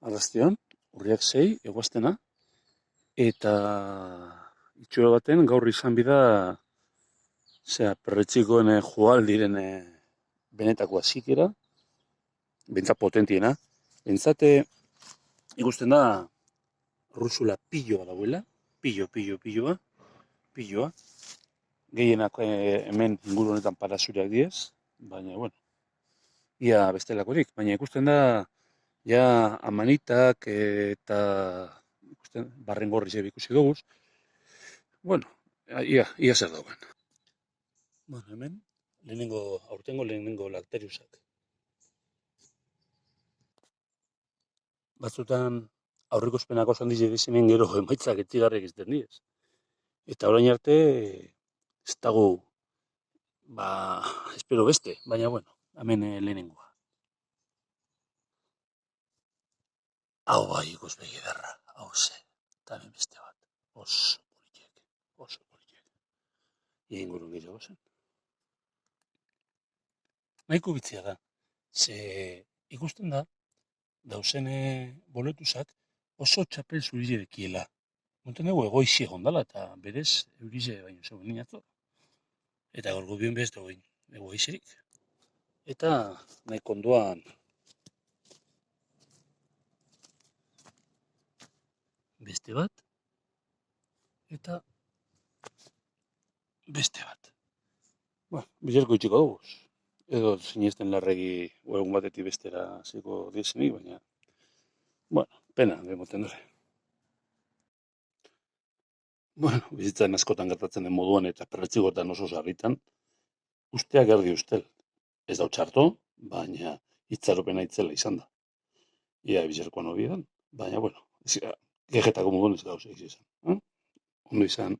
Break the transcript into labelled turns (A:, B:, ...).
A: Arrastion, urriak 6, eguaztena, eta itxura baten gaur izan bida, perretxikoen joal diren benetako azikera, bentsat potentiena. Bentsate ikusten da, rusula piloa dagoela, piloa. Gehienak hemen inguru honetan parasuriak diez, baina, bueno, ia bestelakorik, baina ikusten da, ja amanitak eta ikusten barrengorri zebe ikusi dugu. Bueno, ia zer dauen. Bueno, hemen, aurtengo lehenengo lakteriusak. Batzutan aurrikuspenak oso handiz edizinen gero emaitzak etzigarrik izten diez. Eta orain arte, ez dago, espero beste, baina bueno, hemen lehenengoa. Hau bai ikuspegi ederra, hau ze, eta hemen beste bat, oso politek. Ingurun gehiago zen. Nahiko bitzia da, ze ikusten da, dauzen boletuzak oso txapel zurire dekiela. Monten dugu egoizi egondala eta berez eurize baino zegoen ninatzo. Eta gorgo bion bez dagoen egoizirik. Eta nahi konduan beste bat eta beste bat. Bizarko itxiko dugu. Edo sinesten larregi egun batetik bestera ziko diezenik, baina pena, demoten dure. Bizitzaren askotan gertatzen den moduan eta perretxigotan oso sarritan, usteak erdi ustel. Ez da txarto, baina itxaropena itzela izan da. Ia bizarkoan hori edan, baina, gejetako moduan ez gauz izan. Ondo izan.